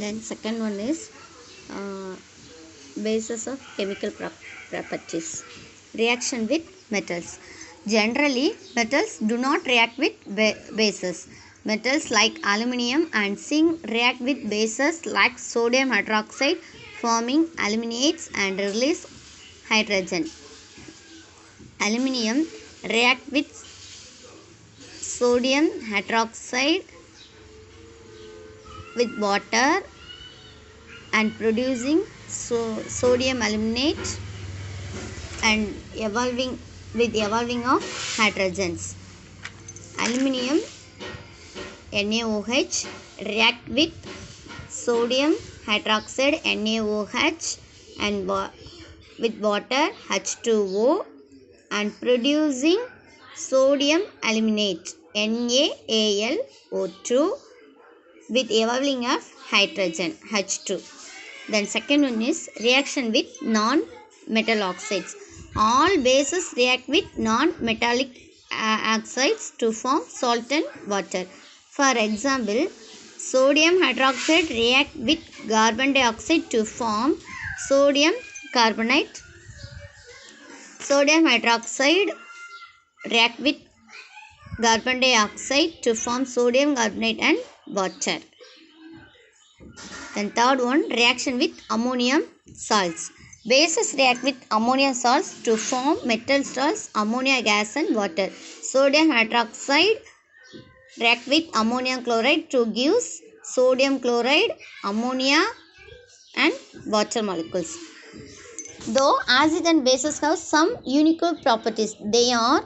Then second one is basis of chemical properties. Reaction with metals. Generally, metals do not react with bases. Metals like aluminium and zinc react with bases like sodium hydroxide, forming aluminates and release hydrogen. Aluminium react with sodium hydroxide with water and producing sodium aluminate and evolving of hydrogens. Aluminium NaOH react with sodium hydroxide NaOH and with water H2O and producing sodium aluminate NaAlO2 with evolving of hydrogen H2. Then second one is reaction with non-metal oxides. All bases react with non-metallic oxides to form salt and water. For example, sodium hydroxide react with carbon dioxide to form sodium carbonate. Sodium hydroxide react with carbon dioxide to form sodium carbonate and water. Then third one, reaction with ammonium salts. Bases react with ammonium salts to form metal salts, ammonia gas and water. Sodium hydroxide react with ammonium chloride to give sodium chloride, ammonia and water molecules. Though acid and bases have some unique properties, they are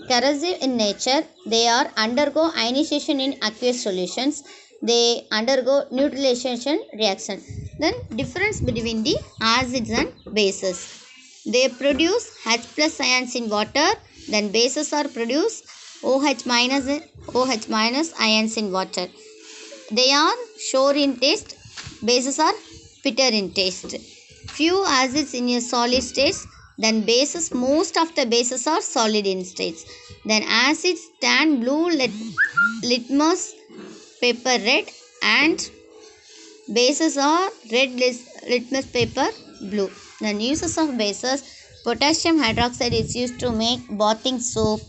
corrosive in nature, they are undergo ionization in aqueous solutions, they undergo neutralization reaction. Then difference between the acids and bases. They produce H plus ions in water, then bases are produce OH minus ions in water. They are sour in taste, bases are bitter in taste. Few acids in a solid state, then bases, most of the bases are solid in states. Then acids tan blue, litmus paper red, and bases are red litmus paper blue. Then uses of bases, potassium hydroxide is used to make bathing soap.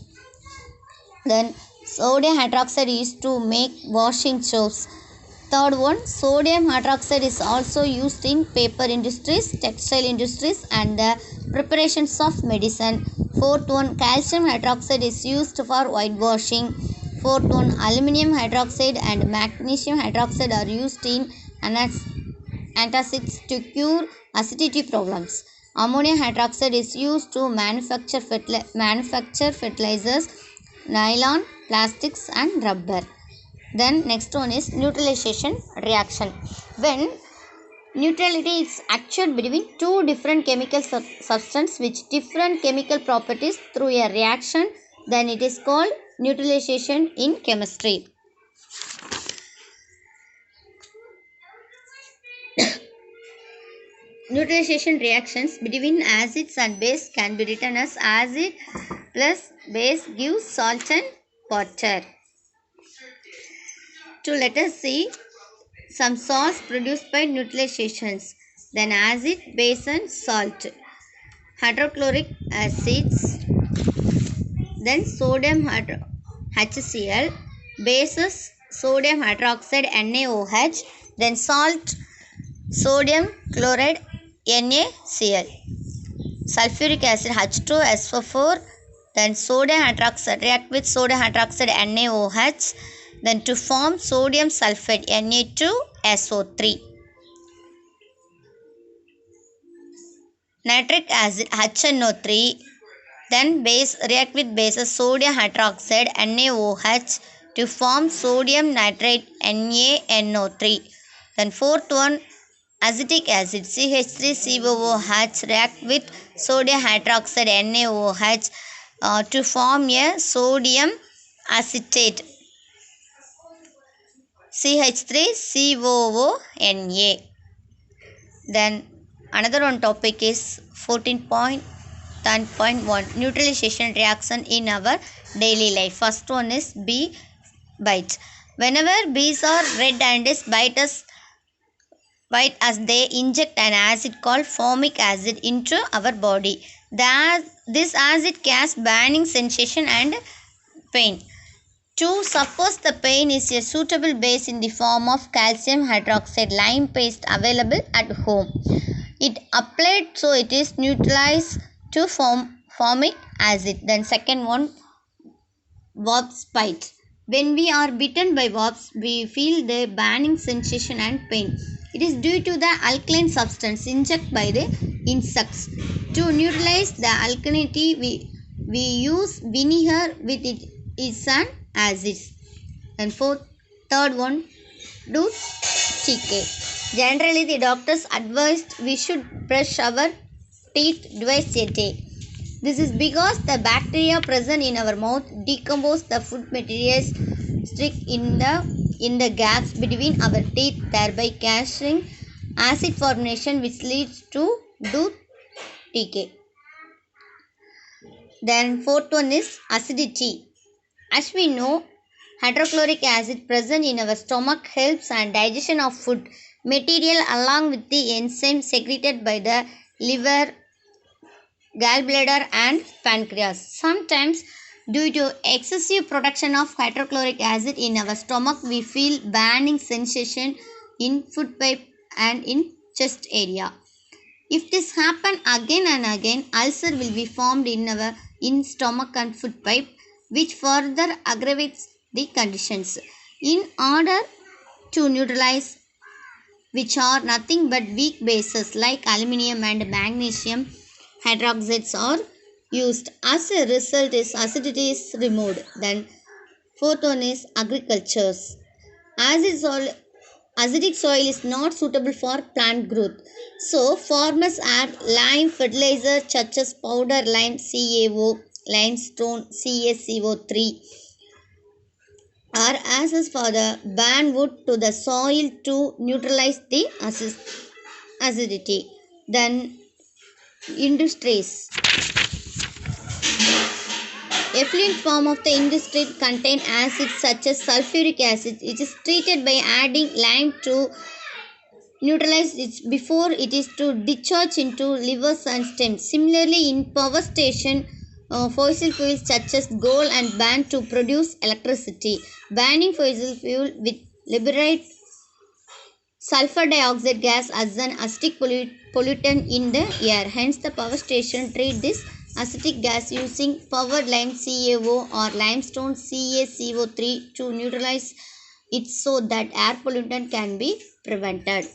Then sodium hydroxide is used to make washing soaps. Third one, sodium hydroxide is also used in paper industries, textile industries and the preparations of medicine. Fourth one, calcium hydroxide is used for whitewashing. Fourth one, aluminum hydroxide and magnesium hydroxide are used in antacids to cure acidity problems. Ammonium hydroxide is used to manufacture fertilizers, nylon, plastics and rubber. Then next one is neutralization reaction. When neutrality is achieved between two different chemical substances with different chemical properties through a reaction, then it is called neutralization in chemistry. Neutralization reactions between acids and base can be written as acid plus base gives salt and water. To let us see some salts produced by neutralizations. Then acid, base and salt. Hydrochloric acids. Then sodium HCl. Bases, sodium hydroxide NaOH. Then salt, sodium chloride NaCl. Sulfuric acid H2SO4. Then sodium hydroxide react with sodium hydroxide NaOH. Then to form sodium sulfate Na2SO3. Nitric acid HNO3. Then base react with bases sodium hydroxide NaOH to form sodium nitrate NaNO3. Then fourth one, acetic acid CH3COOH react with sodium hydroxide NaOH to form a sodium acetate CH3COONA. Then another one topic is 14.10.1 neutralization reaction in our daily life. First one is bee bites. Whenever bees are red and bite us, they inject an acid called formic acid into our body. This acid causes burning sensation and pain. To suppress the pain is a suitable base in the form of calcium hydroxide lime paste available at home. It applied so it is neutralized to formic acid. Then second one, wasp bite. When we are bitten by wasps, we feel the burning sensation and pain. It is due to the alkaline substance injected by the insects. To neutralize the alkalinity, we use vinegar with it is an acid. And third one, do TK. Generally, the doctors advised we should brush our teeth twice a day. This is because the bacteria present in our mouth decompose the food materials stick in the gaps between our teeth, thereby causing acid formation which leads to tooth decay. Then fourth one is acidity. As we know, hydrochloric acid present in our stomach helps in digestion of food material along with the enzymes secreted by the liver, gallbladder and pancreas. Sometimes due to excessive production of hydrochloric acid in our stomach, we feel burning sensation in food pipe and in chest area. If this happen again and again, ulcer will be formed in stomach and food pipe, which further aggravates the conditions. In order to neutralize, which are nothing but weak bases like aluminium and magnesium hydroxides are used. As a result, acidity is removed. Then fourth one is agricultures. Acidic soil is not suitable for plant growth. So farmers add lime fertilizer such as powder lime CaO, limestone CaCO3 or acids for the burn wood to the soil to neutralize the acidity. Then industries. Effluent form of the industry contain acids such as sulfuric acid. It is treated by adding lime to neutralize it before it is to discharge into livers and stems. Similarly, in power station, fossil fuels such as coal and burn to produce electricity. Burning fossil fuel with liberate sulfur dioxide gas as an acidic pollutant in the air. Hence, the power station treat this acetic gas using powered lime CaO or limestone CaCO3 to neutralize it so that air pollutant can be prevented.